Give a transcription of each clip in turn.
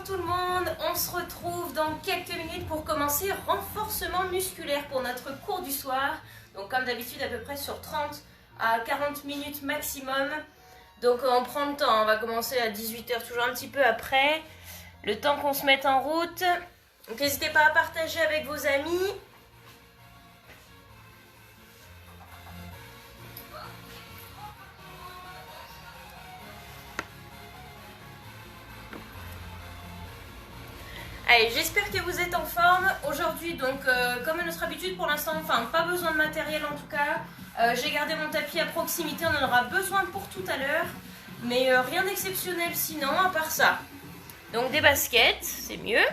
bonjour tout le monde, on se retrouve dans quelques minutes pour commencer renforcement musculaire pour notre cours du soir. Donc comme d'habitude à peu près sur 30 à 40 minutes maximum. Donc on prend le temps, on va commencer à 18h, toujours un petit peu après, le temps qu'on se mette en route. Donc n'hésitez pas à partager avec vos amis. Allez, j'espère que vous êtes en forme. Aujourd'hui, donc, comme à notre habitude pour l'instant, enfin, pas besoin de matériel en tout cas. J'ai gardé mon tapis à proximité, on en aura besoin pour tout à l'heure. Mais rien d'exceptionnel sinon, à part ça. Donc des baskets, c'est mieux.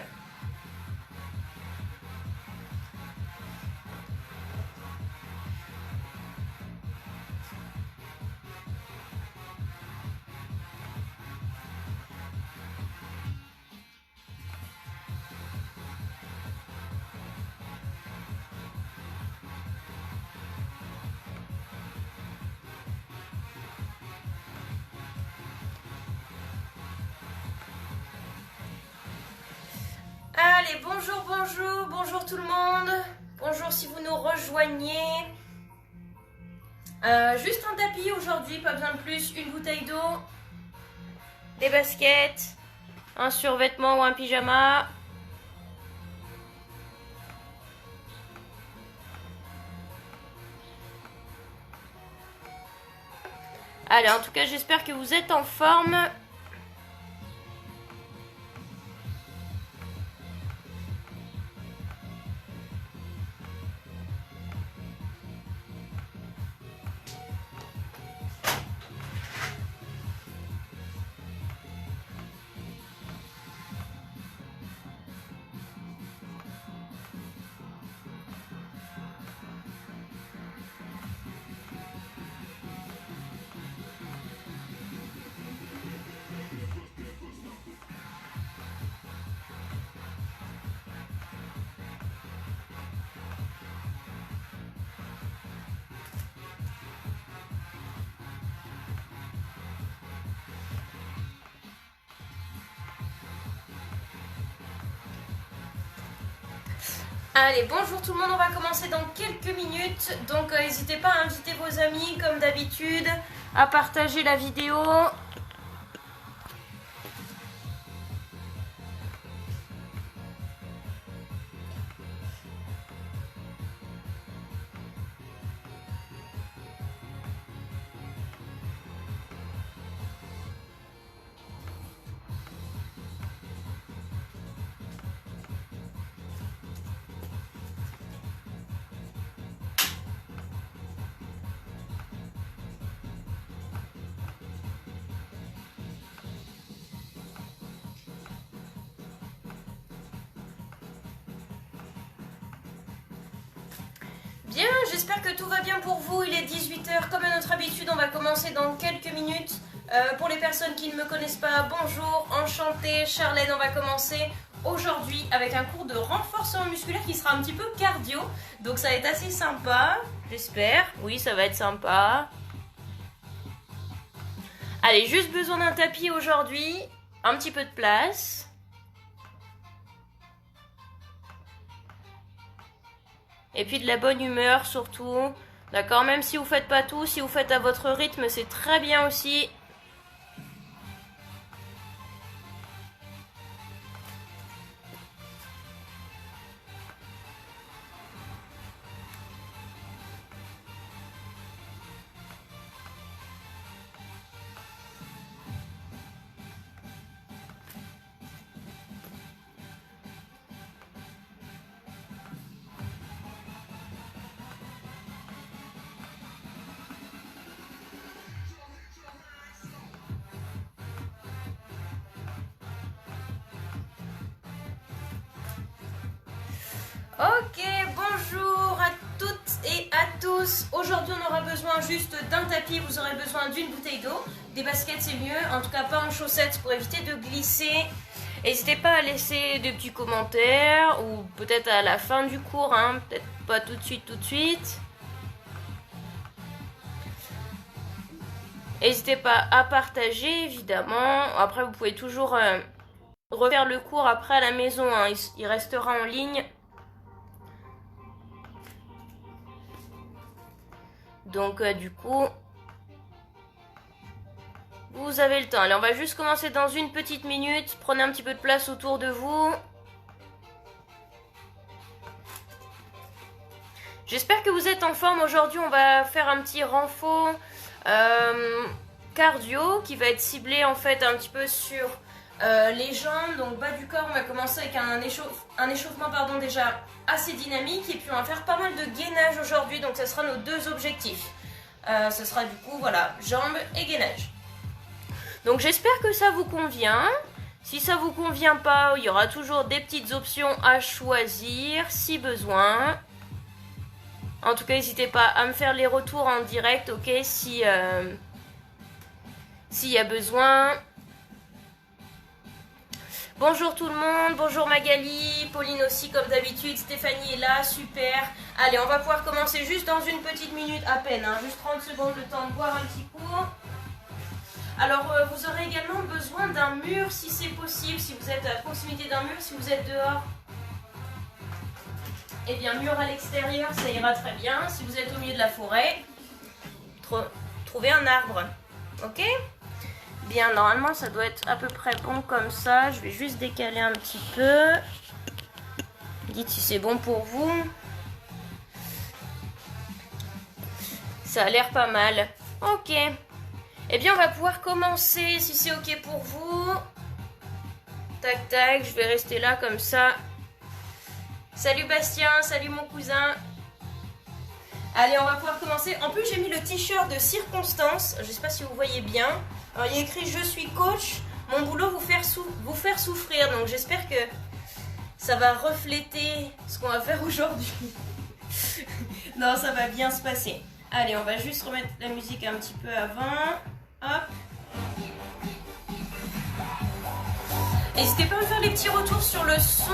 Allez, bonjour tout le monde. Bonjour si vous nous rejoignez. Juste un tapis aujourd'hui, pas besoin de plus. Une bouteille d'eau, des baskets, un survêtement ou un pyjama. Allez, en tout cas, j'espère que vous êtes en forme. Allez, bonjour tout le monde, on va commencer dans quelques minutes. Donc n'hésitez pas à inviter vos amis comme d'habitude, à partager la vidéo. Bien, j'espère que tout va bien pour vous. Il est 18h, comme à notre habitude, on va commencer dans quelques minutes. Pour les personnes qui ne me connaissent pas, bonjour, enchantée, Charlène, on va commencer aujourd'hui avec un cours de renforcement musculaire qui sera un petit peu cardio. Donc ça va être assez sympa, j'espère. Oui, ça va être sympa. Allez, juste besoin d'un tapis aujourd'hui, un petit peu de place. Et puis de la bonne humeur surtout. D'accord, même si vous faites pas tout, si vous faites à votre rythme, c'est très bien aussi. Ok, bonjour à toutes et à tous. Aujourd'hui, on aura besoin juste d'un tapis. Vous aurez besoin d'une bouteille d'eau. Des baskets, c'est mieux. En tout cas, pas en chaussettes pour éviter de glisser. N'hésitez pas à laisser des petits commentaires ou peut-être à la fin du cours. Hein. Peut-être pas tout de suite. N'hésitez pas à partager, évidemment. Après, vous pouvez toujours refaire le cours après à la maison, hein. Il restera en ligne. Donc du coup, vous avez le temps. Allez, on va juste commencer dans une petite minute. Prenez un petit peu de place autour de vous. J'espère que vous êtes en forme. Aujourd'hui, on va faire un petit renfort cardio qui va être ciblé en fait un petit peu sur les jambes. Donc bas du corps, on va commencer avec un échauffement pardon, déjà assez dynamique. Et puis on va faire pas mal de gainage aujourd'hui. Donc ça sera nos deux objectifs. Ce sera du coup, voilà, jambes et gainage. Donc j'espère que ça vous convient. Si ça vous convient pas, il y aura toujours des petites options à choisir si besoin. En tout cas, n'hésitez pas à me faire les retours en direct, ok, s'il y a besoin. Bonjour tout le monde, bonjour Magali, Pauline aussi comme d'habitude, Stéphanie est là, super. Allez, on va pouvoir commencer juste dans une petite minute à peine, hein, juste 30 secondes le temps de boire un petit coup. Alors, vous aurez également besoin d'un mur si c'est possible, si vous êtes à proximité d'un mur, si vous êtes dehors. Eh bien, mur à l'extérieur, ça ira très bien. Si vous êtes au milieu de la forêt, trouvez un arbre. Ok? Bien, normalement, ça doit être à peu près bon comme ça. Je vais juste décaler un petit peu. Dites si c'est bon pour vous. Ça a l'air pas mal. Ok. Eh bien, on va pouvoir commencer si c'est ok pour vous. Tac, tac, je vais rester là comme ça. Salut Bastien, salut mon cousin. Allez, on va pouvoir commencer. En plus, j'ai mis le t-shirt de circonstance. Je ne sais pas si vous voyez bien. Alors, il y a écrit « Je suis coach. Mon boulot, vous faire souffrir. » Donc, j'espère que ça va refléter ce qu'on va faire aujourd'hui. Non, ça va bien se passer. Allez, on va juste remettre la musique un petit peu avant. Hop. N'hésitez pas à me faire les petits retours sur le son.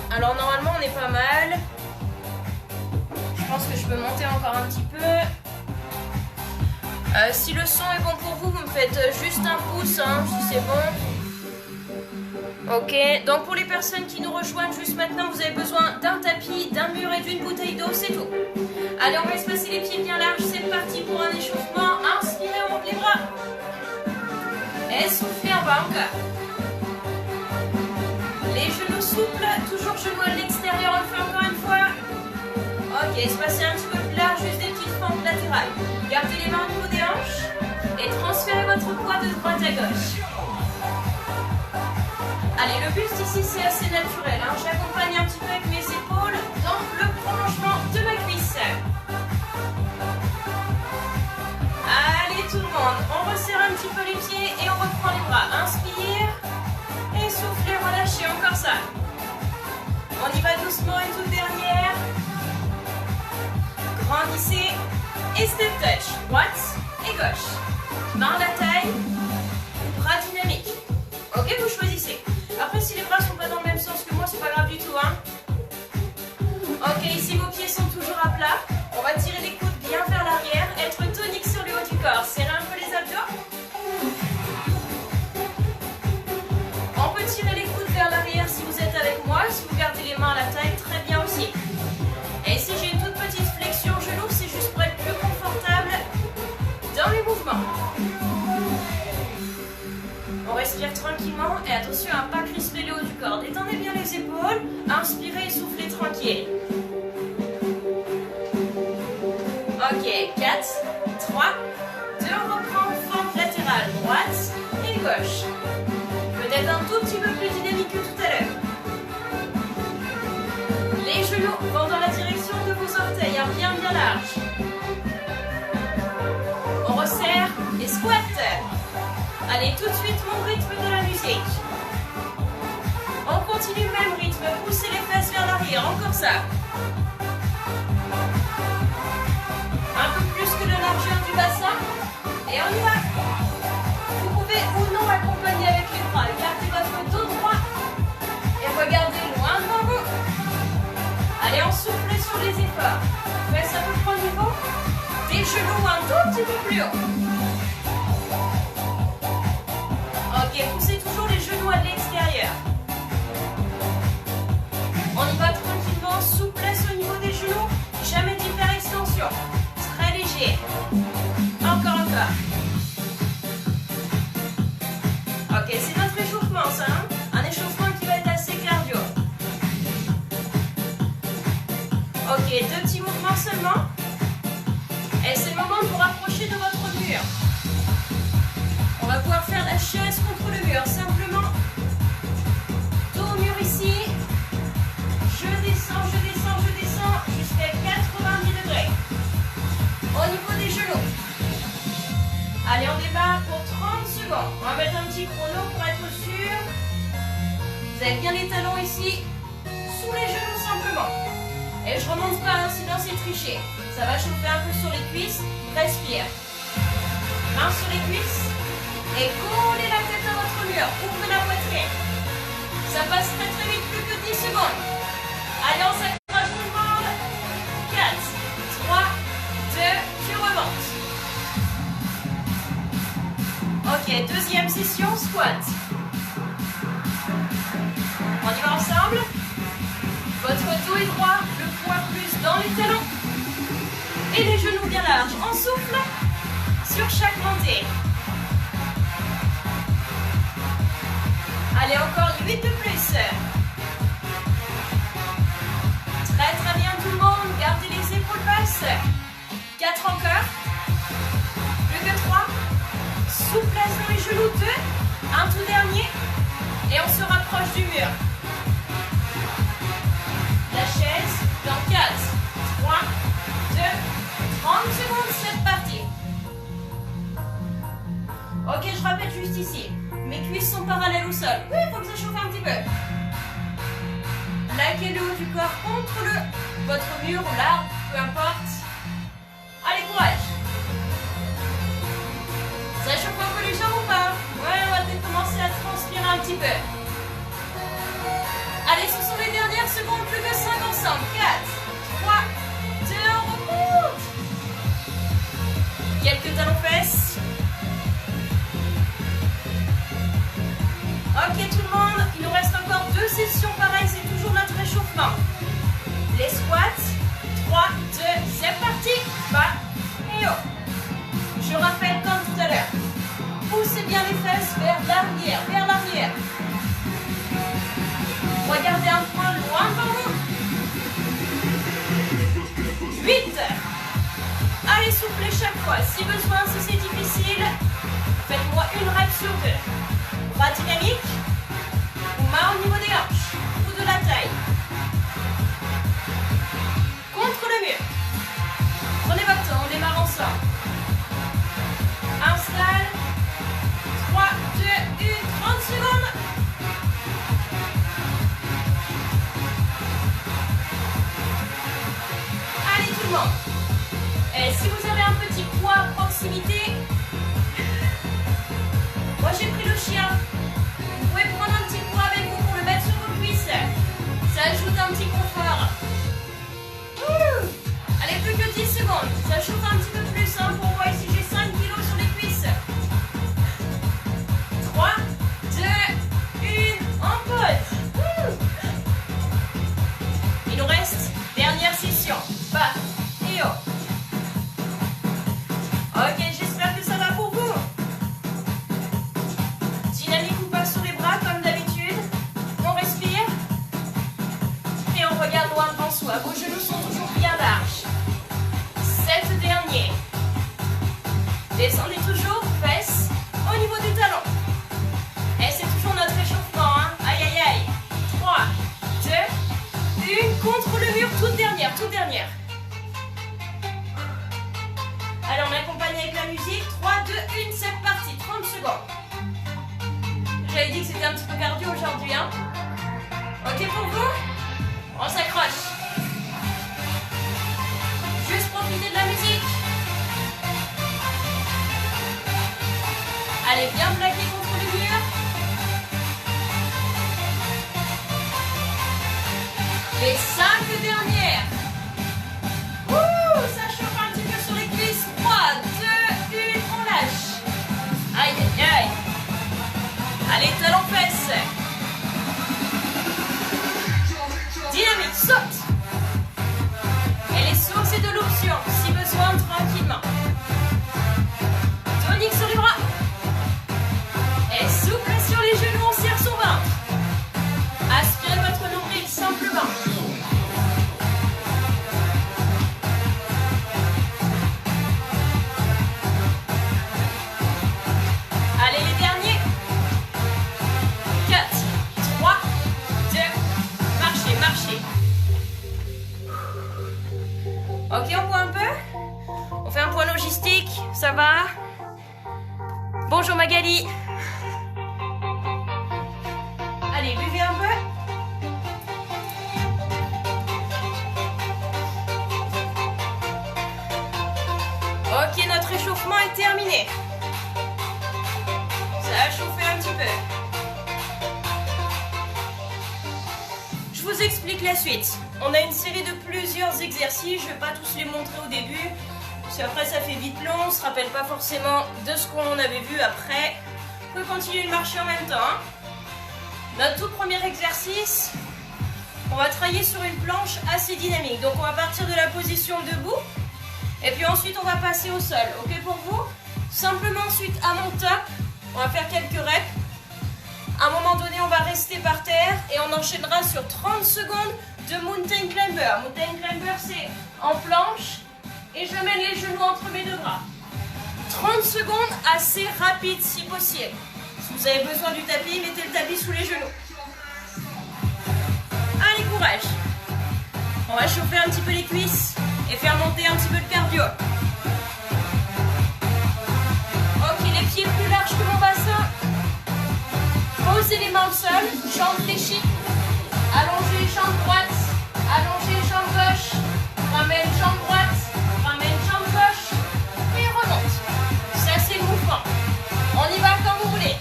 Alors normalement on est pas mal. Je pense que je peux monter encore un petit peu. Si le son est bon pour vous, vous me faites juste un pouce hein, si c'est bon. Ok, donc pour les personnes qui nous rejoignent juste maintenant, vous avez besoin d'un tapis, d'un mur et d'une bouteille d'eau, c'est tout. Allez, on va espacer les pieds bien larges, c'est parti pour un échauffement. Inspirez, on monte les bras. Et soufflez en bas encore. Les genoux souples, toujours genoux à l'extérieur, on le fait encore une fois. Ok, espacez un petit peu plus large, juste des petites fentes latérales. Gardez les mains au niveau des hanches et transférez votre poids de droite à gauche. Allez, le buste ici c'est assez naturel, hein. J'accompagne un petit peu avec mes épaules dans le prolongement de ma cuisse. Allez tout le monde, on resserre un petit peu les pieds et on reprend les bras. Inspire. Et soufflez, relâchez, encore ça. On y va doucement, une toute dernière. Grandissez et step touch. Droite et gauche. Main à la taille, bras dynamiques. Ok, vous choisissez. Après, si les bras sont pas dans le même sens que moi, c'est pas grave du tout, hein. Ok, ici vos pieds sont toujours à plat. On va tirer les coudes bien vers l'arrière, être tonique sur le haut du corps. Serrez un peu les abdos. On peut tirer les coudes vers l'arrière si vous êtes avec moi. Si vous gardez les mains à la taille, très bien aussi. Et si j'ai une toute petite flexion genou, c'est juste pour être plus confortable dans les mouvements. On respire tranquillement et attention à ne pas crisper le haut du corps. Détendez bien les épaules. Inspirez et soufflez tranquille. Ok, 4, 3, 2, on reprend fente latérale, droite et gauche. Peut-être un tout petit peu plus dynamique que tout à l'heure. Les genoux vont dans la direction de vos orteils, hein, bien bien large. On resserre et squat. Allez, tout de suite mon rythme de la musique. On continue le même rythme, poussez les fesses vers l'arrière, encore ça. Un peu plus que la largeur du bassin. Et on y va. Vous pouvez ou non accompagner avec les bras. Gardez votre dos droit et regardez loin devant vous. Allez, on souffle sur les efforts. Fesses à peu près au niveau. Des genoux un tout petit peu plus haut. Ok, poussez toujours les genoux à l'extérieur. petits mouvements seulement. Et c'est le moment de vous rapprocher de votre mur. On va pouvoir faire la chaise contre le mur. Simplement, dos au mur ici. Je descends jusqu'à 90 degrés. Au niveau des genoux. Allez, on démarre pour 30 secondes. On va mettre un petit chrono pour être sûr. Vous avez bien les talons ici, sous les genoux simplement. Et je remonte pas, hein, sinon c'est triché. Ça va chauffer un peu sur les cuisses. Respire. Main sur les cuisses. Et collez la tête à votre mur. Ouvrez la poitrine. Ça passe très très vite, plus que 10 secondes. Allez, on s'accroche tout le monde. 4, 3, 2, je remonte. Ok, deuxième session, squat. On y va ensemble. Votre dos est droit, le poids plus dans les talons. Et les genoux bien larges. On souffle sur chaque montée. Allez, encore 8 de plus. Très très bien tout le monde. Gardez les épaules basses. 4 encore. Plus que 3. Souplesse dans les genoux. 2. Un tout dernier. Et on se rapproche du mur. La chaise dans 4, 3, 2, 30 secondes, c'est parti. Ok, je rappelle juste ici. Mes cuisses sont parallèles au sol. Oui, il faut que ça chauffe un petit peu. Plaquez le haut du corps contre votre mur ou l'arbre, peu importe. Allez, courage. Ça chauffe un peu les jambes ou pas? Ouais, on va peut-être commencer à transpirer un petit peu. Allez, ce sont les dernières secondes, plus que 5 ensemble. 4, 3, 2, on remonte. Quelques talons-fesses. Ok tout le monde, il nous reste encore 2 sessions pareilles, c'est toujours notre échauffement. Les squats, 3, 2, c'est parti. Bas et haut. Je rappelle comme tout à l'heure, poussez bien les fesses vers l'arrière, Regardez un point loin devant vous. 8. Allez, soufflez chaque fois. Si besoin, si c'est difficile, faites-moi une rep sur 2. Bras dynamique ou main au niveau des hanches ou de la taille. Contre le mur. Prenez votre temps, on démarre ensemble. Installe. 3, 2, 1, 30 secondes. Allez tout le monde. Et si vous avez un petit poids à proximité, moi j'ai pris le chien. Vous pouvez prendre un petit poids avec vous pour le mettre sur vos cuisses. Ça ajoute un petit confort. Allez, plus que 10 secondes. Ça chauffe un petit peu plus hein, pour moi. Ici j'ai 5 kilos sur les cuisses. 3, 2, 1, on pose. Il nous reste dernière session. Bas et haut. Ok, j'espère que ça va pour vous. Dynamique ou pas sur les bras comme d'habitude. On respire. Et on regarde loin devant soi. Vos genoux sont toujours bien larges. 7 derniers. Descendez toujours, fesses au niveau des talons. Et c'est toujours notre échauffement. Hein. Aïe, aïe, aïe. 3, 2, 1. Contre le mur, toute dernière. Allez, on accompagne avec la musique. 3, 2, 1, c'est parti. 30 secondes. J'avais dit que c'était un petit peu cardio aujourd'hui. Hein. Ok pour vous? On s'accroche. Juste profiter de la musique. Allez, bien plaqué contre le mur. Les 5 dernières. Ça chauffe un petit peu sur les cuisses. 3, 2, 1, on lâche. Aïe, aïe, aïe. Allez, talons fesses. Dynamique, saute. Et les sauts, c'est de l'option. Si besoin, tranquillement. Tonique sur les bras. Et souple sur les genoux, on serre son ventre. Aspirez votre nombril simplement. Ok, on voit un peu? On fait un point logistique, ça va? Bonjour Magali. Allez, buvez un peu. Ok, notre échauffement est terminé. Ça a chauffé un petit peu. Je vous explique la suite. On a une série de plusieurs exercices. Je ne vais pas tous les montrer au début. Parce qu'après ça fait vite long. On ne se rappelle pas forcément de ce qu'on avait vu après. On peut continuer de marcher en même temps. Hein. Notre tout premier exercice, on va travailler sur une planche assez dynamique. Donc on va partir de la position debout. Et puis ensuite on va passer au sol. Ok pour vous? Simplement ensuite à mon top, on va faire quelques reps. À un moment donné on va rester par terre et on enchaînera sur 30 secondes de Mountain Climber. Mountain Climber c'est en planche et je mène les genoux entre mes deux bras. 30 secondes assez rapide si possible. Si vous avez besoin du tapis, mettez le tapis sous les genoux. Allez, courage. On va chauffer un petit peu les cuisses et faire monter un petit peu le cardio. Ok, les pieds plus larges que mon bassin. Posez les mains au sol, jambes fléchies. Allongez jambe droite, allongez jambe gauche. Ramène jambe droite, ramène jambe gauche. Et remonte. Ça c'est le mouvement. On y va quand vous voulez.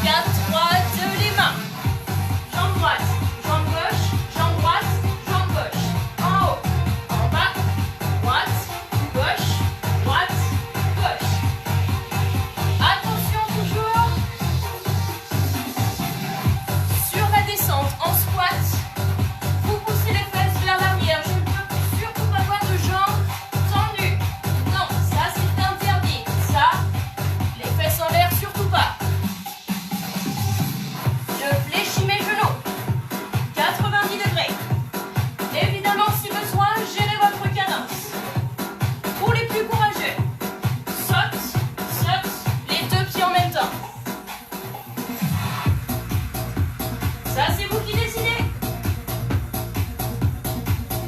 4, 3, 2, les mains. Jambe droite, jambe gauche, jambe droite, jambe gauche. En haut, en bas, droite, gauche, droite, gauche. Attention toujours. Sur la descente, en squat, vous poussez les fesses vers l'arrière. Je ne peux surtout pas voir de jambes tendues. Non, ça c'est interdit. Ça, les fesses en l'air, surtout pas. Je fléchis mes genoux. 90 degrés. Évidemment, si besoin, gérez votre cadence. Pour les plus courageux, saute, saute, les deux pieds en même temps. Ça, c'est vous qui décidez.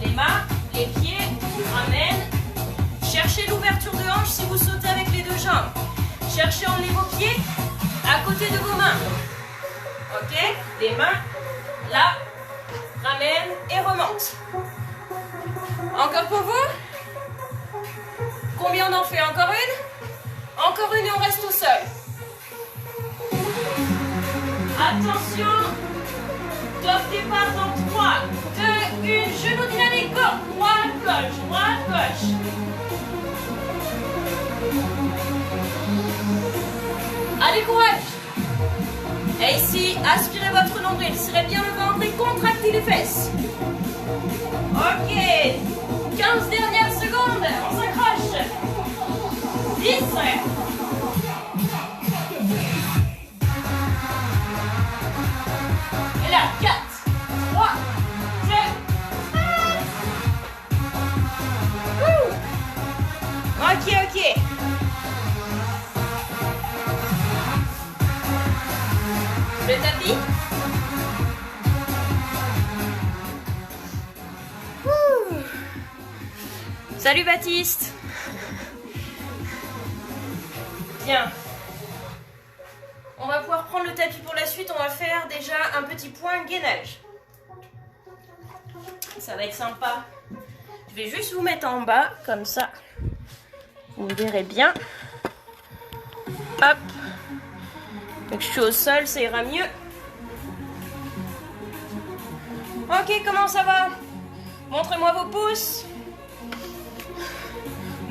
Les mains, les pieds, ramènent. Cherchez l'ouverture de hanche si vous sautez avec les deux jambes. Cherchez à emmener vos pieds à côté de vos mains. Ok? Les mains, là, ramène et remonte. Encore pour vous? Combien on en fait? Encore une? Encore une et on reste au sol. Attention. Top départ dans 3, 2, 1. Genou dynamique, go. Droite, gauche, droite, gauche. Allez, courage. Et ici, aspirez votre nombril, serrez bien le ventre et contractez les fesses. Ok, 15 dernières secondes, on s'accroche. 10. Et là, 4, 3, 2, 1. Ok. Le tapis. Ouh. Salut Baptiste. Bien. On va pouvoir prendre le tapis pour la suite. On va faire déjà un petit point gainage. Ça va être sympa. Je vais juste vous mettre en bas, comme ça. Vous me verrez bien. Hop. Donc je suis au sol, ça ira mieux. Ok, comment ça va? Montrez-moi vos pouces.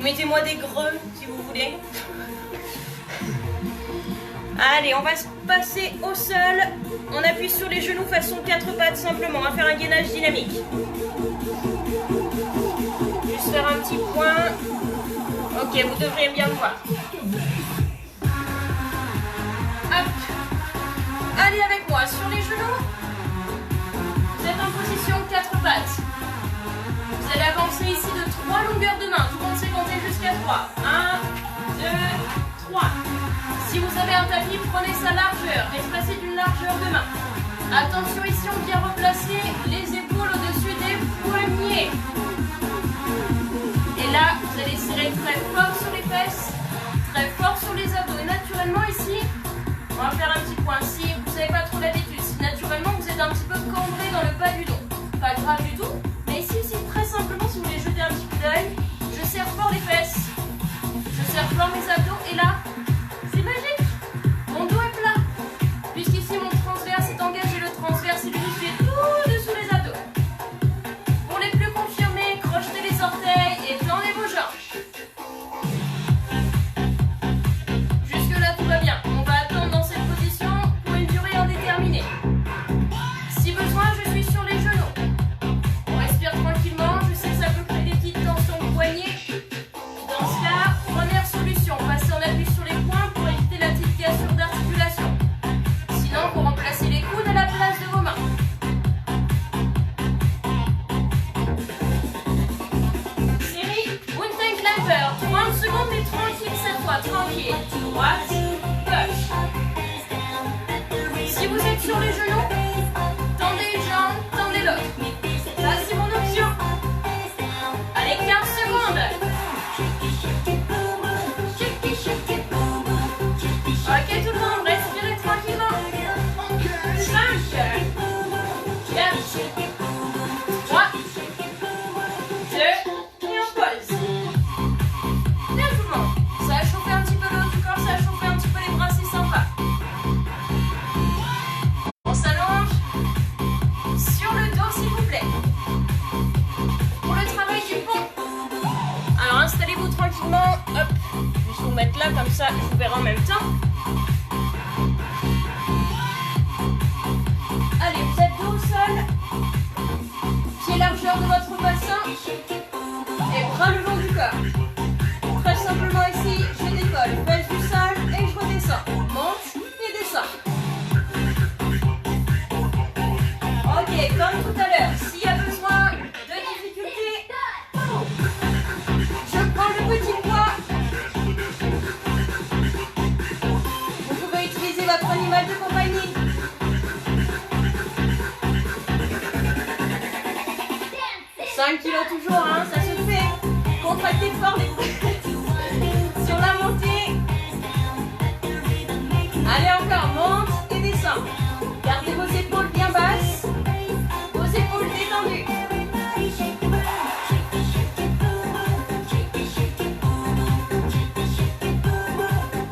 Mettez-moi des greux si vous voulez. Allez, on va se passer au sol. On appuie sur les genoux façon 4 pattes simplement. On va faire un gainage dynamique. Juste faire un petit point. Ok, vous devriez bien le voir. Hop. Allez avec moi sur les genoux. Vous êtes en position 4 pattes. Vous allez avancer ici de 3 longueurs de main. Tout le monde sait compter jusqu'à 3. 1, 2, 3. Si vous avez un tapis, prenez sa largeur. Espacez d'une largeur de main. Attention ici, on vient replacer les épaules au-dessus des poignets. Allez, très fort sur les fesses, très fort sur les abdos. Et naturellement ici, on va faire un petit point. Si vous n'avez pas trop l'habitude, si naturellement vous êtes un petit peu cambré dans le bas du dos, pas grave du tout. Mais ici, très simplement, si vous voulez jeter un petit coup d'œil, je serre fort les fesses, je serre fort mes abdos. Et là, c'est magique. Mon dos est plat, puisqu'ici mon transverse est engagé. Le transverse est lui qui est tout dessous les abdos. Pour les plus confirmés, crochetez les orteils et tendez vos jambes. Jusque là tout va bien. On va attendre dans cette position pour une durée indéterminée. Si besoin, je suis sur les genoux. On respire tranquillement. Je sais que ça peut créer des petites tensions au poignet. Dans ce cas, première solution, passez en appui sur les poings pour éviter la petite cassure d'articulation. Sinon, vous remplacez les coudes à la place de vos mains. Série Mountain Climber, 30 secondes et tranquille cette fois, tranquille. Droite, gauche. Si vous êtes sur les genoux, tendez une jambe, tendez l'autre. Ça, c'est mon option. Allez, 15 secondes. Ok, tout le monde, respirez tranquillement. 5, 4, 3, 2, et on pose. Bien tout le monde. Ça a chauffé un petit peu le haut du corps, ça a chauffé un petit peu les bras, c'est sympa. On s'allonge sur le dos s'il vous plaît. Pour le travail du pont. Alors installez-vous tranquillement. Hop. Je vais vous mettre là comme ça, je vous verrai en même temps. Allez, vous êtes dos au sol. Pied largeur de votre bassin. Et bras le long du corps. Très simplement ici, je décolle. Baisse du sol et je redescends. Monte et descends. Ok, comme tout à l'heure, s'il y a besoin de difficulté, je prends le petit poids. Vous pouvez utiliser votre animal de compagnie. Kilos toujours, hein, ça se fait. Contractez fort les bras sur la montée. Allez encore, monte et descend. Gardez vos épaules bien basses, vos épaules détendues.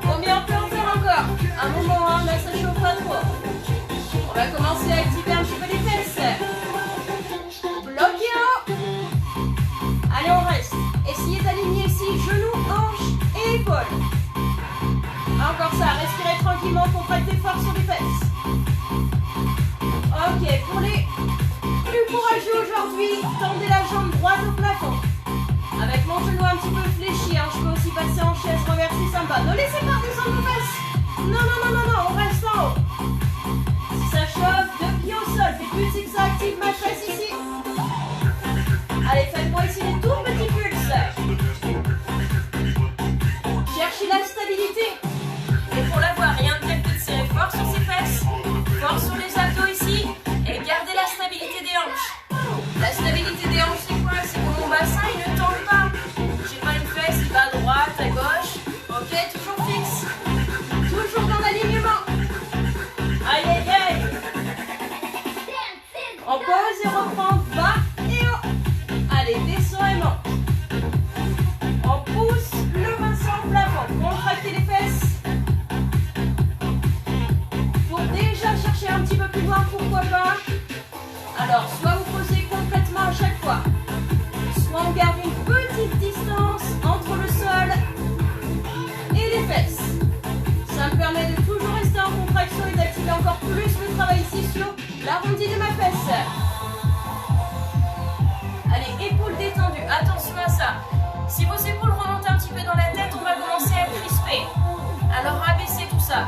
Combien on peut en faire encore? Un moment, hein, mais ça chauffe pas trop. On va commencer à activer un petit peu les fesses. Bloquez en haut. Allez, on reste. Essayez d'aligner ici genoux, hanches et épaules. Encore ça, respirez tranquillement, contractez fort sur les fesses. Ok, pour les plus courageux aujourd'hui, tendez la jambe droite au plafond. Avec mon genou un petit peu fléchi, hein, je peux aussi passer en chaise renversée, sympa. Ne laissez pas descendre vos fesses. Non, non, non, non, non, on reste en haut. Si ça chauffe, deux pieds au sol, des pulses que ça active ma chaise ici. Allez, faites-moi ici des tout petits pulses. Cherchez la stabilité. Et pour l'avoir, rien de tel que de serrer fort sur ses fesses, fort sur les abdos ici, et gardez la stabilité des hanches. La stabilité des hanches, c'est quoi? C'est que mon bassin, il ne tombe pas. J'ai pas une fesse qui va à droite, à gauche. Ok, toujours fixe. Toujours dans l'alignement. Aïe, aïe, aïe. On pose et reprend bas et haut. Allez, descend et monte. On pousse le bassin au plafond. Contractez les fesses. Pour déjà chercher un petit peu plus loin, pourquoi pas. Alors, soit vous posez concrètement à chaque fois, soit on garde une petite distance entre le sol et les fesses. Ça me permet de toujours rester en contraction et d'activer encore plus le travail ici sur l'arrondi de ma fesse. Allez, épaules détendues, attention à ça. Si vos épaules remontent un petit peu dans la tête, on va commencer à crisper. Alors rabaissez tout ça.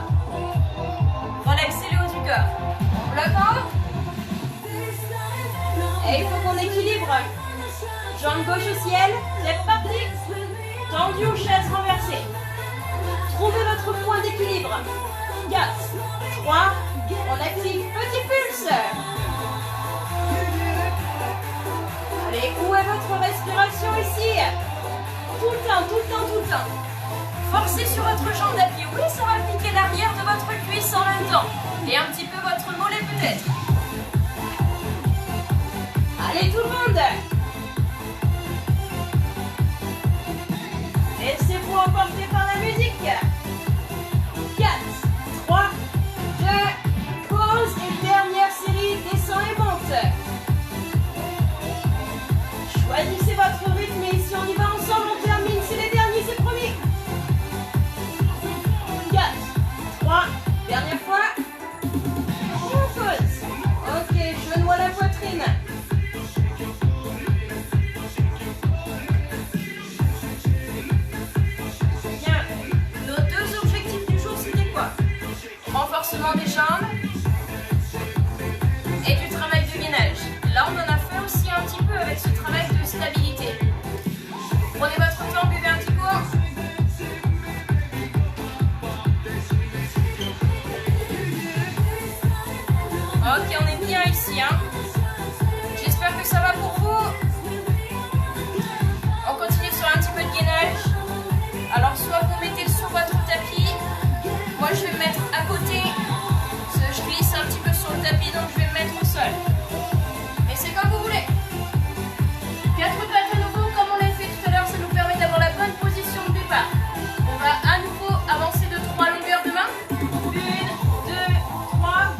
Relaxez le haut du corps. On bloque en haut. Et il faut qu'on équilibre. Jambe gauche au ciel, c'est parti. Tendu aux chaises renversées. Trouvez votre point d'équilibre. 4, 3, on active petit pulse. Allez, où est votre respiration ici? Tout le temps, tout le temps, tout le temps. Forcez sur votre jambe d'appui. Oui, ça va piquer l'arrière de votre cuisse en même temps. Et un petit peu votre mollet peut-être. Allez tout le monde. Laissez-vous emporter par la musique. 4, 3, 2, pause et dernière série, descend et monte. Choisissez votre rythme et ici on y va ensemble, on termine, c'est les derniers, c'est promis. 4, 3, dernière fois. On pose. Ok, genou à la poitrine. Bien. Nos deux objectifs du jour, c'était quoi? Renforcement des jambes et du travail de gainage. Là, on en a fait aussi un petit peu avec ce travail de stabilité. Prenez votre temps, buvez un petit coup. Ok, on est bien ici, hein. J'espère que ça va pour vous. On continue sur un petit peu de gainage. Alors, soit vous mettez sur votre tapis. Moi, je vais me mettre à côté. Je glisse un petit peu sur le tapis, donc je vais me mettre au sol. Mais c'est comme vous voulez. 4 pattes à nouveau, comme on l'a fait tout à l'heure, ça nous permet d'avoir la bonne position de départ. On va à nouveau avancer de 3 longueurs de main. 1, 2, 3.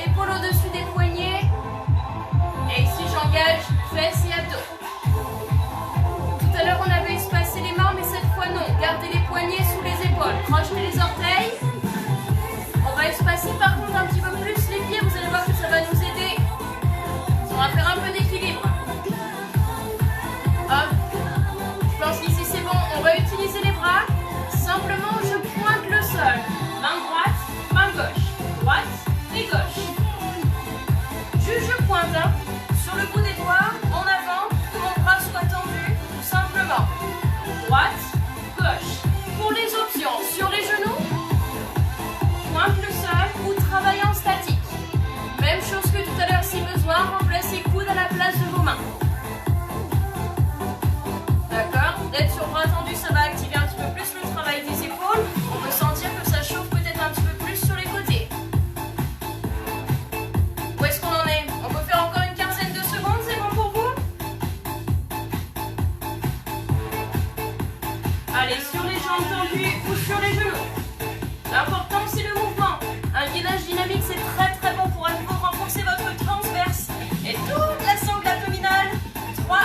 Épaules au-dessus des poignets. Et ici, j'engage fesses et abdos. Tout à l'heure, on avait espacé les mains, mais cette fois, non. Gardez les poignets sous les épaules. Crochetez les orteils. On va espacer par contre un petit peu plus les pieds. Vous allez voir que ça va nous aider. On va faire un peu d'équilibre. Hop. Je pense qu'ici c'est bon. On va utiliser les bras. Simplement, je pointe le sol. Main droite, main gauche. Droite et gauche. Juste je pointe. Hein. Sur le bout des doigts, en avant, que mon bras soit tendu. Tout simplement. Droite, gauche. Pour les options, sur les genoux, pointe le sol ou travaille en statique. Même chose que tout à l'heure si besoin, remplacez coude à la place de vos mains. D'accord? D'être sur bras tendu, ça va activer un petit peu plus le travail des épaules. On peut sentir que ça chauffe peut-être un petit peu plus sur les côtés. Où est-ce qu'on en est? On peut faire encore une quinzaine de secondes, c'est bon pour vous? Allez, sur les jambes tendues ou sur les genoux. L'important, c'est le mouvement. Un gainage dynamique, c'est très très bon pour à nouveau renforcer votre transverse et toute la sangle abdominale. 3,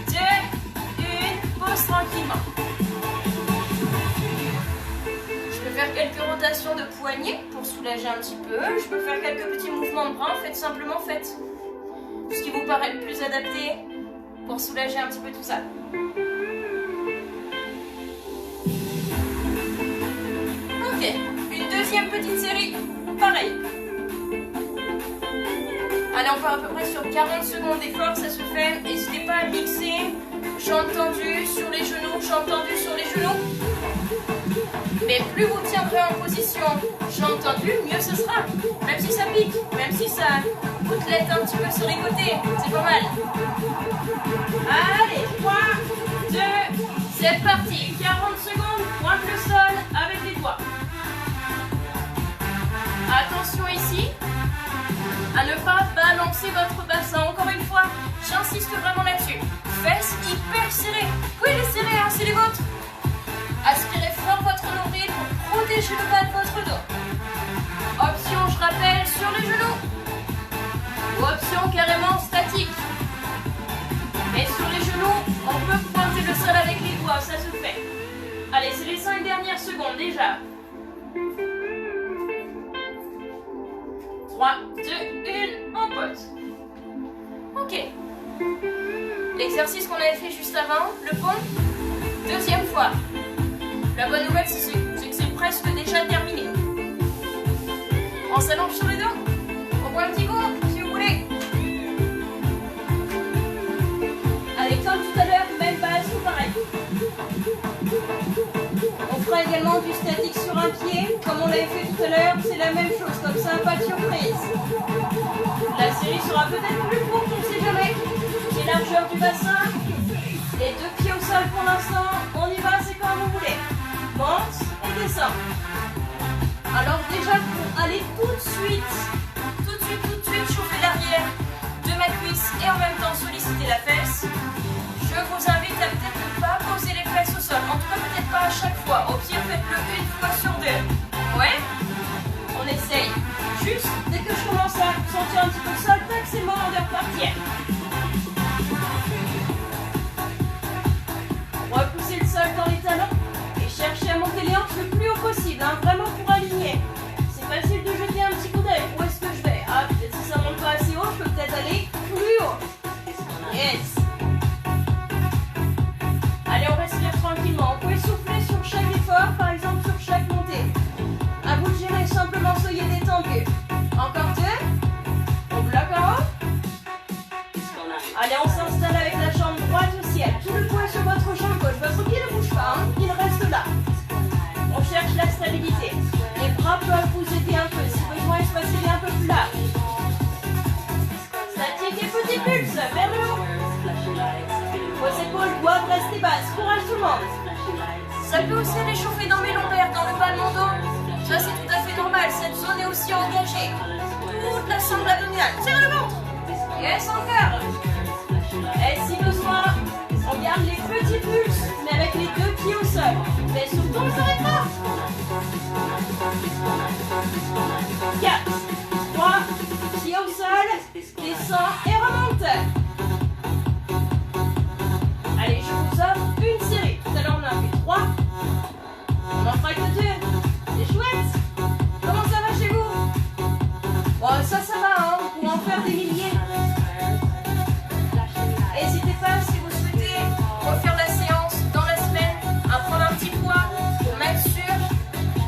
2, 1, pause tranquillement. Je peux faire quelques rotations de poignets pour soulager un petit peu. Je peux faire quelques petits mouvements de bras. Faites simplement, faites ce qui vous paraît le plus adapté pour soulager un petit peu tout ça. Ok, une deuxième petite série, pareil. Allez, on part à peu près sur 40 secondes d'effort, ça se fait. N'hésitez pas à mixer, jambes tendues sur les genoux, jambes tendues sur les genoux. Mais plus vous tiendrez en position jambes tendues, mieux ce sera. Même si ça pique, même si ça côtelette un petit peu sur les côtés, c'est pas mal. Allez, 3, 2, c'est parti. 40 secondes, pointe le sol avec les doigts. Attention ici, à ne pas balancer votre bassin. Encore une fois, j'insiste vraiment là-dessus. Fesses hyper serrées. Vous pouvez les serrer, hein, c'est les vôtres. Aspirez fort votre nombril pour protéger le bas de votre dos. Option, je rappelle, sur les genoux. Ou option carrément statique. Mais sur les genoux, on peut pointer le sol avec les doigts, ça se fait. Allez, c'est les 5 dernières secondes déjà. 3, 2, 1, on pose. Ok. L'exercice qu'on avait fait juste avant, le pont, deuxième fois. La bonne nouvelle, c'est que c'est presque déjà terminé. On s'allonge sur les dos. On prend un petit coup, si vous voulez. Allez, comme tout à l'heure, même base, tout pareil. On fera également du statique sur un pied, comme on l'avait fait tout à l'heure, c'est la même chose, comme ça, pas de surprise. La série sera peut-être plus courte, on ne sait jamais. J'ai largeur du bassin, les deux pieds au sol pour l'instant, on y va, c'est quand vous voulez. Monte et descend. Alors déjà, pour aller tout de suite chauffer l'arrière de ma cuisse et en même temps solliciter la fesse, je vous invite à peut-être ne pas poser les fesses au sol. En tout cas, peut-être pas à chaque fois. Au pire, faites-le une fois sur deux. Ouais? On essaye. Juste, dès que je commence à sentir un petit peu le sol, tac, c'est le moment de repartir. Repoussez le sol dans les talons et cherchez à monter les hanches le plus haut possible, hein, vraiment pour aligner. C'est facile de jeter un petit coup d'œil. Où est-ce que je vais? Ah, peut-être si ça monte pas assez haut, je peux peut-être aller plus haut. Yes. Allez, on respire tranquillement. Vous pouvez souffler sur chaque effort, par exemple sur chaque montée. À vous de gérer, simplement soyez détendu. Encore deux. On bloque en haut. Allez, on s'installe avec la jambe droite au ciel. Tout le poids sur votre jambe gauche. Votre pied ne bouge pas, hein, il reste là. On cherche la stabilité. Les bras peuvent vous aider un peu. Si besoin, espacez-les un peu plus large. Statique et petit pulse vers le haut. Vos épaules doivent rester basses. Courage tout le monde. Ça peut aussi aller chauffer dans mes lombaires, dans le bas de mon dos. Ça, c'est tout à fait normal. Cette zone est aussi engagée. Toute la sangle abdominale. Serre le ventre. Yes, encore. Et si besoin, on garde les petits pulses, mais avec les deux pieds au sol. Mais surtout, on ne s'arrête pas. 4, 3, pieds au sol, descend et remonte. Allez, je vous offre une série. Tout à l'heure, on en a fait 3. On en fera que 2. C'est chouette. Comment ça va chez vous? Bon, ça va, hein. On pourra en faire des milliers. N'hésitez pas, si vous souhaitez refaire la séance dans la semaine, à prendre un petit poids pour mettre sur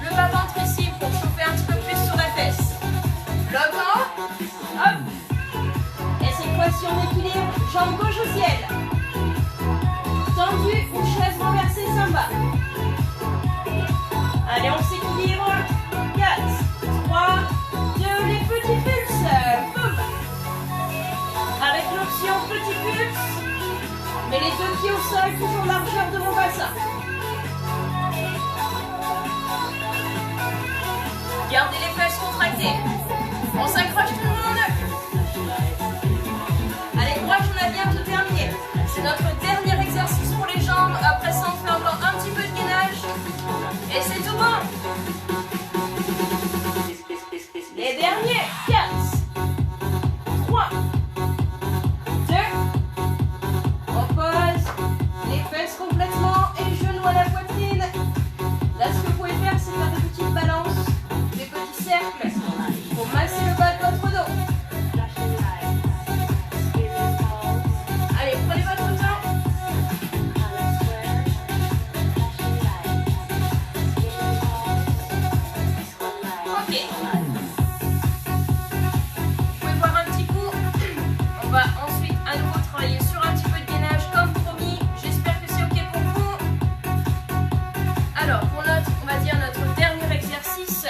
le bas-ventre ici, pour chauffer un petit peu plus sur la fesse. Bloc en haut. Hop. Et cette fois-ci, on équilibre. Jambe gauche au ciel. Tendu ou chaise renversée, ça va. Allez, on s'équilibre. 4, 3, 2, les petits pulses. Boum. Avec l'option petit pulse, mais les deux pieds au sol, toujours largeur de mon bassin. Gardez les fesses contractées. On s'accroche tout le monde. Allez, courage, on a bientôt terminé. C'est notre dernier exercice pour les jambes. Après ça, on fait encore un petit peu de gainage. Et c'est tout bon. Les derniers. 4, 3, 2. Repose. Les fesses complètement et les genoux à la poitrine. Là, ce que vous pouvez faire, c'est faire des petites balances, des petits cercles pour masser le bas de votre dos. Allez, prenez votre temps. Ok. Vous pouvez voir un petit coup. On va ensuite à nouveau travailler sur un petit peu de gainage comme promis. J'espère que c'est ok pour vous. Alors, pour on va dire notre dernier exercice.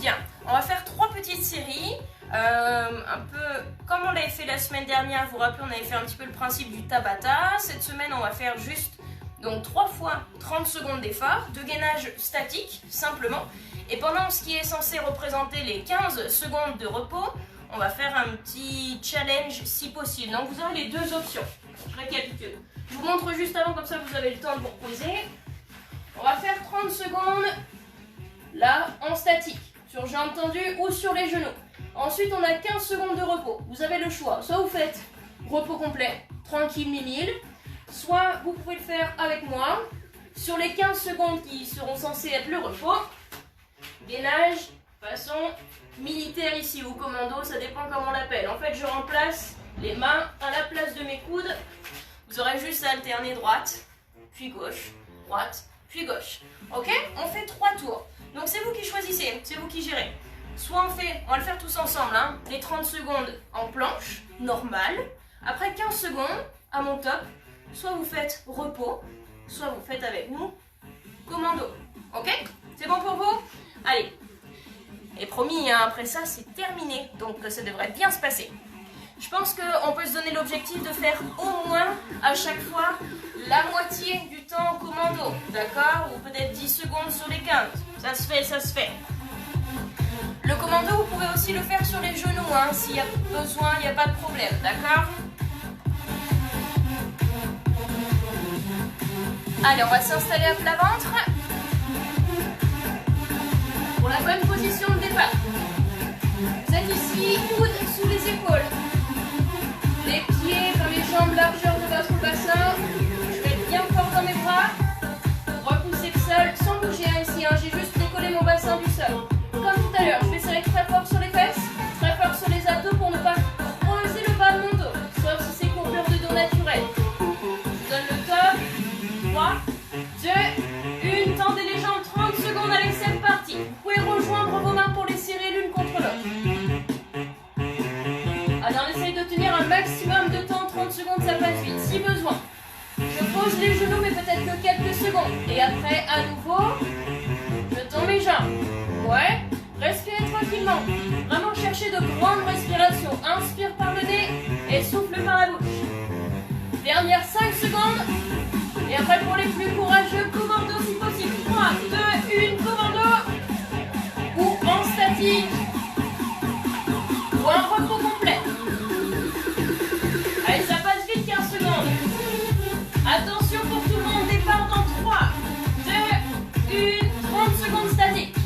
Bien, on va faire 3 petites séries. Un peu comme on l'avait fait la semaine dernière. Vous vous rappelez, on avait fait un petit peu le principe du Tabata. Cette semaine, on va faire juste donc 3 fois 30 secondes d'effort, de gainage statique, simplement. Et pendant ce qui est censé représenter les 15 secondes de repos, on va faire un petit challenge si possible. Donc vous aurez les 2 options. Je récapitule. Je vous montre juste avant, comme ça vous avez le temps de vous reposer. On va faire 30 secondes là en statique, sur jambes tendues ou sur les genoux. Ensuite on a 15 secondes de repos. Vous avez le choix. Soit vous faites repos complet, tranquille, mimile. Soit vous pouvez le faire avec moi. Sur les 15 secondes qui seront censées être le repos, gainage, façon militaire ici ou commando, ça dépend comment on l'appelle. En fait, je remplace les mains à la place de mes coudes. Vous aurez juste à alterner droite, puis gauche, puis gauche. Ok? On fait 3 tours. Donc c'est vous qui choisissez, c'est vous qui gérez. Soit on va le faire tous ensemble, hein, les 30 secondes en planche, normale. Après 15 secondes, à mon top, soit vous faites repos, soit vous faites avec nous commando. Ok? C'est bon pour vous? Allez. Et promis, hein, après ça, c'est terminé. Donc ça devrait bien se passer. Je pense qu'on peut se donner l'objectif de faire au moins à chaque fois la moitié du temps au commando, d'accord? Ou peut-être 10 secondes sur les 15. Ça se fait, ça se fait. Le commando, vous pouvez aussi le faire sur les genoux, hein, s'il y a besoin, il n'y a pas de problème, d'accord? Allez, on va s'installer à plat ventre. Pour la bonne position de départ. Vous êtes ici, coudes sous les épaules. Les pieds dans les jambes, largeur de votre bassin. Je vais être bien fort dans mes bras. Repoussez le sol sans bouger hein, ici. Hein. J'ai juste décollé mon bassin du sol. Comme tout à l'heure, je vais serrer très fort sur les fesses, très fort sur les abdos pour ne pas creuser le bas de mon dos. Sauf si c'est courbure de dos naturelle. Je vous donne le top. 3, 2, 1. Tendez les jambes 30 secondes. Allez, c'est parti. Vous pouvez rejoindre vos mains pour les serrer l'une contre l'autre. Allez, on essaye de tenir un maximum de temps. 30 secondes, ça passe vite. Si besoin. Je pose les genoux, mais peut-être que quelques secondes. Et après, à nouveau, je tends mes jambes. Ouais. Respirez tranquillement. Vraiment cherchez de grandes respirations. Inspire par le nez et souffle par la bouche. Dernière 5 secondes. Et après, pour les plus courageux, commando si possible. 3, 2, 1, commando. Ou en statique. Ou un repos complet. Allez, ça passe vite, 15 secondes. Attention pour tout le monde, départ dans 3, 2, 1, 30 secondes statique.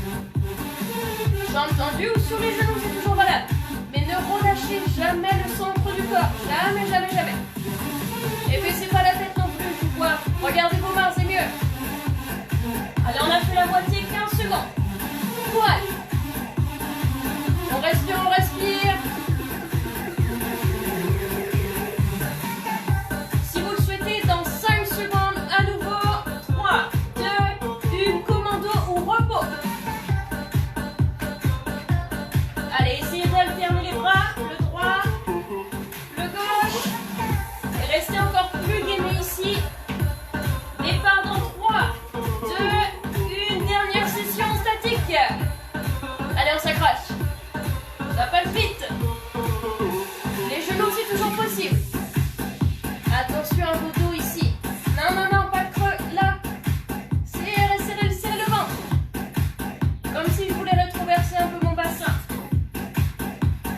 Jambes tendues ou sur les genoux, c'est toujours valable. Mais ne relâchez jamais le centre du corps. Jamais, jamais, jamais. Et baissez pas la tête non plus, je vous vois. Regardez vos mains, c'est mieux. Allez, on a fait la moitié, 15 secondes. Courage. On respire, on respire. Si vous le souhaitez, dans 5 secondes, à nouveau, 3, 2, 1, commando ou repos. Allez, essayez d'alterner les bras, le droit, le gauche. Et restez encore plus gainé ici. Départ dans 3, 2, 1, dernière session statique. Allez, on s'accroche. Ça passe vite. Les genoux, c'est toujours possible. Attention à vos dos ici. Non, non, non, pas de creux. Là. Serrez, serrez, serrez le ventre. Comme si je voulais rétroverser un peu mon bassin.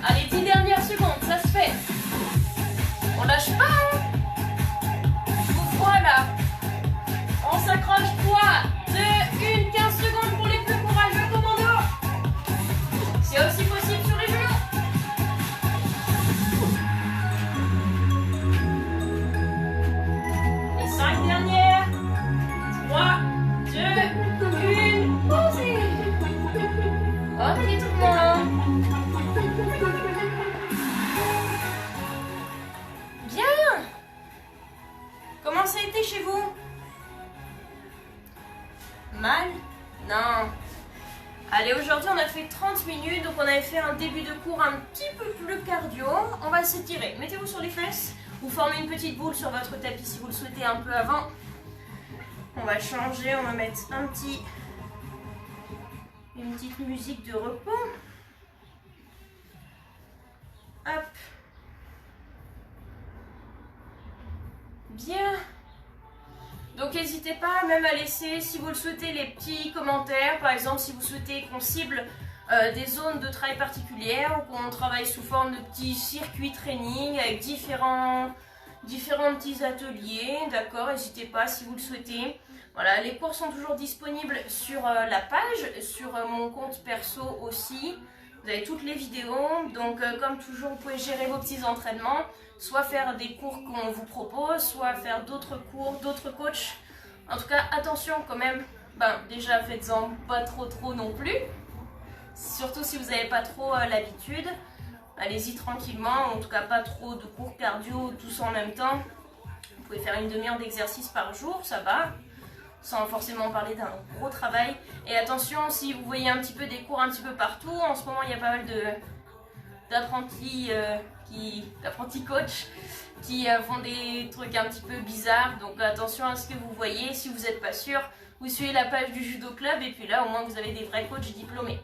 Allez, 10 dernières secondes, ça se fait. On lâche pas, hein. Voilà. On s'accroche. 3, 2, 1, 15 secondes pour les plus courageux commando. C'est aussi possible sur les genoux. Les 5 dernières. 3, 2, 1, posez. Ok tout le monde. Bien. Comment ça a été chez vous? Mal? Non. Allez, aujourd'hui on a fait 30 minutes, donc on avait fait un début de cours un petit peu plus cardio. On va s'étirer. Mettez-vous sur les fesses. Vous formez une petite boule sur votre tapis si vous le souhaitez un peu avant. On va changer, on va mettre une petite musique de repos. Hop. Bien. Donc n'hésitez pas même à laisser, si vous le souhaitez, les petits commentaires. Par exemple, si vous souhaitez qu'on cible des zones de travail particulières ou qu'on travaille sous forme de petits circuits training avec différents petits ateliers. D'accord, n'hésitez pas si vous le souhaitez. Voilà, les cours sont toujours disponibles sur la page, sur mon compte perso aussi. Vous avez toutes les vidéos. Donc comme toujours, vous pouvez gérer vos petits entraînements. Soit faire des cours qu'on vous propose, soit faire d'autres cours, d'autres coachs. En tout cas, attention quand même. Déjà, faites-en pas trop non plus. Surtout si vous n'avez pas trop l'habitude. Allez-y tranquillement. En tout cas, pas trop de cours cardio, tous en même temps. Vous pouvez faire une demi-heure d'exercice par jour, ça va. Sans forcément parler d'un gros travail. Et attention, si vous voyez un petit peu des cours un petit peu partout, en ce moment, il y a pas mal d'apprentis coach qui font des trucs un petit peu bizarres, donc attention à ce que vous voyez. Si vous n'êtes pas sûr, vous suivez la page du judo club et puis là au moins vous avez des vrais coachs diplômés.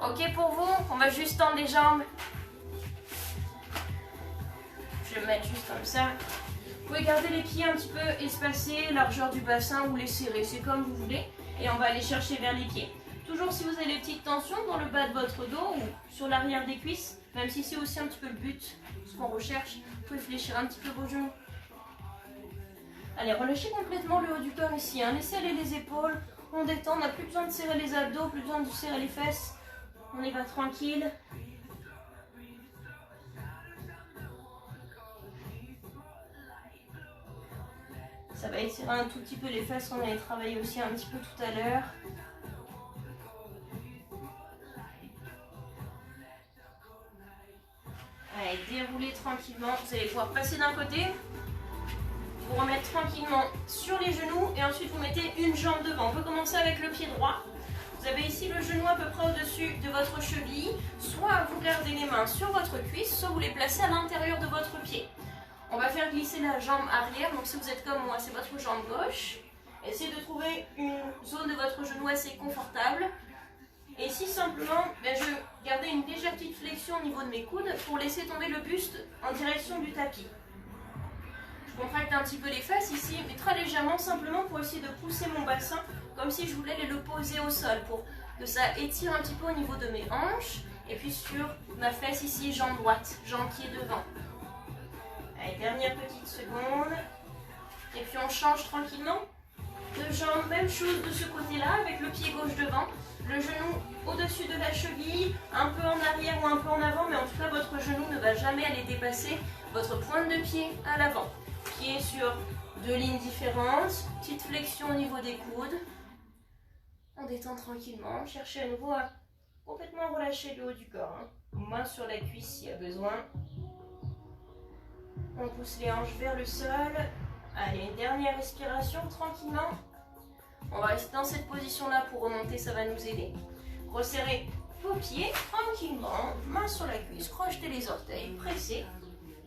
Ok pour vous? On va juste tendre les jambes. Je vais me mettre juste comme ça. Vous pouvez garder les pieds un petit peu espacés, largeur du bassin ou les serrer, c'est comme vous voulez. Et on va aller chercher vers les pieds. Toujours si vous avez des petites tensions dans le bas de votre dos ou sur l'arrière des cuisses, même si c'est aussi un petit peu le but, ce qu'on recherche, vous pouvez fléchir un petit peu vos genoux. Allez, relâchez complètement le haut du corps ici, hein. Laissez aller les épaules, on détend, on n'a plus besoin de serrer les abdos, plus besoin de serrer les fesses. On y va tranquille. Ça va étirer un tout petit peu les fesses, on avait travaillé aussi un petit peu tout à l'heure. Allez, déroulez tranquillement, vous allez pouvoir passer d'un côté, vous remettre tranquillement sur les genoux et ensuite vous mettez une jambe devant. On peut commencer avec le pied droit. Vous avez ici le genou à peu près au-dessus de votre cheville, soit vous gardez les mains sur votre cuisse, soit vous les placez à l'intérieur de votre pied. On va faire glisser la jambe arrière, donc si vous êtes comme moi, c'est votre jambe gauche. Essayez de trouver une zone de votre genou assez confortable. Et ici simplement, je gardais une légère petite flexion au niveau de mes coudes pour laisser tomber le buste en direction du tapis. Je contracte un petit peu les fesses ici, mais très légèrement, simplement pour essayer de pousser mon bassin comme si je voulais le poser au sol, pour que ça étire un petit peu au niveau de mes hanches. Et puis sur ma fesse ici, jambe droite, jambe qui est devant. Allez, dernière petite seconde. Et puis on change tranquillement de jambe. Même chose de ce côté-là, avec le pied gauche devant. Le genou au-dessus de la cheville, un peu en arrière ou un peu en avant, mais en tout cas votre genou ne va jamais aller dépasser votre pointe de pied à l'avant. Pied sur deux lignes différentes, petite flexion au niveau des coudes. On détend tranquillement, cherchez à nouveau à complètement relâcher le haut du corps. Main sur la cuisse s'il y a besoin. On pousse les hanches vers le sol. Allez, une dernière respiration tranquillement. On va rester dans cette position-là pour remonter, ça va nous aider. Resserrez vos pieds tranquillement, main sur la cuisse, crochetez les orteils, pressez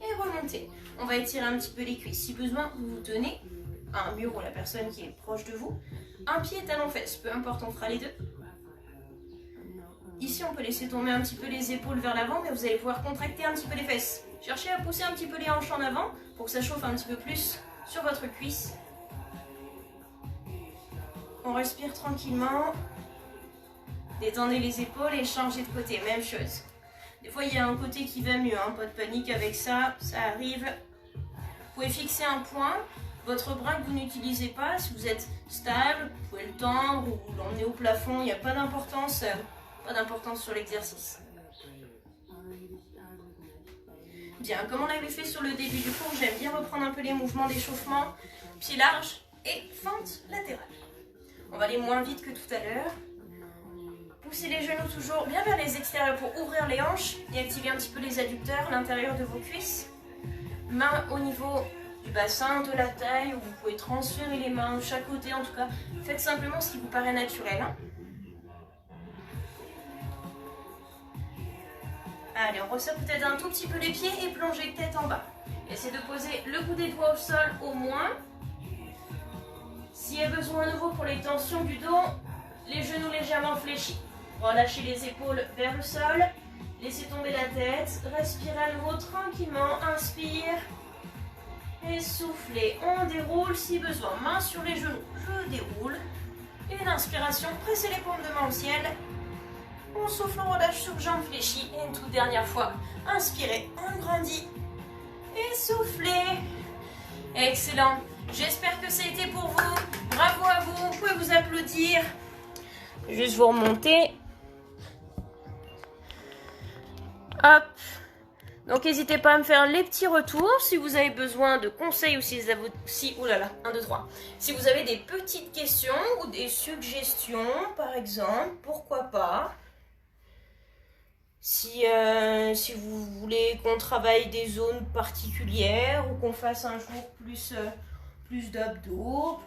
et remontez. On va étirer un petit peu les cuisses. Si besoin, vous vous tenez à un mur ou la personne qui est proche de vous. Un pied talon-fesse, peu importe, on fera les deux. Ici, on peut laisser tomber un petit peu les épaules vers l'avant, mais vous allez pouvoir contracter un petit peu les fesses. Cherchez à pousser un petit peu les hanches en avant pour que ça chauffe un petit peu plus sur votre cuisse. On respire tranquillement. Détendez les épaules et changez de côté, même chose. Des fois, il y a un côté qui va mieux, hein, pas de panique avec ça, ça arrive. Vous pouvez fixer un point. Votre bras que vous n'utilisez pas, si vous êtes stable, vous pouvez le tendre ou l'emmener au plafond, il n'y a pas d'importance sur l'exercice. Bien, comme on l'avait fait sur le début du cours, j'aime bien reprendre un peu les mouvements d'échauffement, pied large et fente latérale. On va aller moins vite que tout à l'heure. Poussez les genoux toujours bien vers les extérieurs pour ouvrir les hanches et activer un petit peu les adducteurs, l'intérieur de vos cuisses. Mains au niveau du bassin, de la taille, où vous pouvez transférer les mains de chaque côté, en tout cas. Faites simplement ce qui vous paraît naturel. Allez, on resserre peut-être un tout petit peu les pieds et plongez tête en bas. Essayez de poser le bout des doigts au sol au moins. S'il y a besoin à nouveau pour les tensions du dos, les genoux légèrement fléchis. Relâchez les épaules vers le sol. Laissez tomber la tête. Respirez à nouveau tranquillement. Inspire. Et soufflez. On déroule si besoin. Main sur les genoux. Je déroule. Une inspiration. Pressez les paumes de main au ciel. On souffle, on relâche sur jambes fléchies. Et une toute dernière fois. Inspirez. On grandit. Et soufflez. Excellent. J'espère que ça a été pour vous. Bravo à vous. Vous pouvez vous applaudir. Juste vous remonter. Hop. Donc n'hésitez pas à me faire les petits retours si vous avez besoin de conseils ou si vous avez... Si vous avez des petites questions ou des suggestions, par exemple, pourquoi pas. Si vous voulez qu'on travaille des zones particulières ou qu'on fasse un jour plus d'abdos,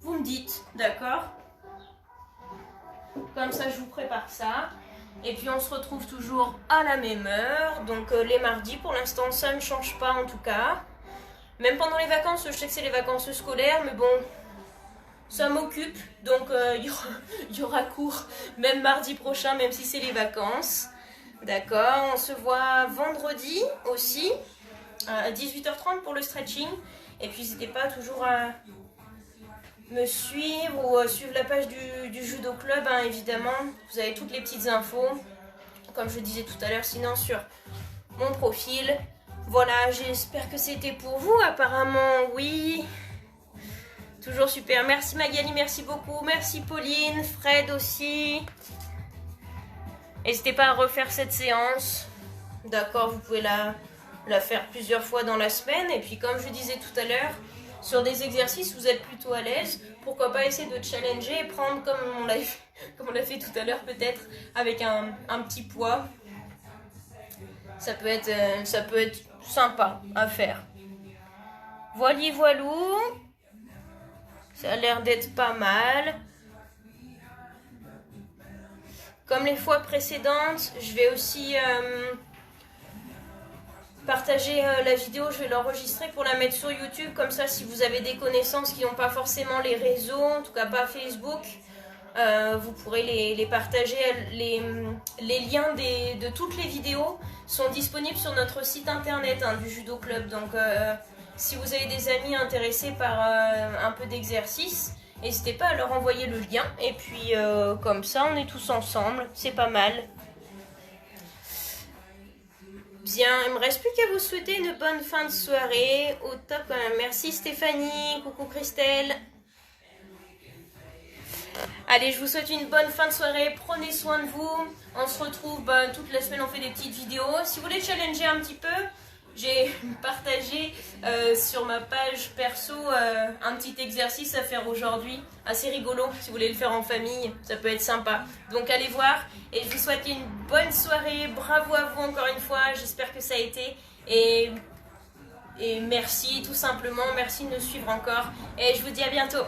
vous me dites, d'accord? Comme ça, je vous prépare ça. Et puis, on se retrouve toujours à la même heure. Donc, les mardis, pour l'instant, ça ne change pas en tout cas. Même pendant les vacances, je sais que c'est les vacances scolaires, mais bon, ça m'occupe. Donc, il y aura cours même mardi prochain, même si c'est les vacances. D'accord, on se voit vendredi aussi. à 18h30 pour le stretching. Et puis n'hésitez pas toujours à me suivre ou suivre la page du Judo Club, hein, évidemment. Vous avez toutes les petites infos, comme je disais tout à l'heure, sinon sur mon profil. Voilà, j'espère que c'était pour vous. Apparemment, oui. Toujours super. Merci Magali, merci beaucoup. Merci Pauline, Fred aussi. N'hésitez pas à refaire cette séance. D'accord, vous pouvez la faire plusieurs fois dans la semaine. Et puis comme je disais tout à l'heure, sur des exercices, vous êtes plutôt à l'aise. Pourquoi pas essayer de challenger et prendre comme on l'a fait tout à l'heure peut-être, avec un petit poids. Ça peut être sympa à faire. Voili voilou. Ça a l'air d'être pas mal. Comme les fois précédentes, je vais aussi partager la vidéo, je vais l'enregistrer pour la mettre sur YouTube. Comme ça, si vous avez des connaissances qui n'ont pas forcément les réseaux, en tout cas pas Facebook, vous pourrez les partager. Les liens de toutes les vidéos sont disponibles sur notre site internet, hein, du Judo Club. Donc si vous avez des amis intéressés par un peu d'exercice, n'hésitez pas à leur envoyer le lien. Et puis comme ça, on est tous ensemble, c'est pas mal. Bien, il me reste plus qu'à vous souhaiter une bonne fin de soirée. Au top quand même. Merci Stéphanie, coucou Christelle. Allez, je vous souhaite une bonne fin de soirée. Prenez soin de vous. On se retrouve toute la semaine, on fait des petites vidéos. Si vous voulez challenger un petit peu, j'ai partagé sur ma page perso un petit exercice à faire aujourd'hui. Assez rigolo, si vous voulez le faire en famille, ça peut être sympa. Donc allez voir et je vous souhaite une bonne soirée. Bravo à vous encore une fois, j'espère que ça a été. Et merci tout simplement, merci de nous suivre encore. Et je vous dis à bientôt.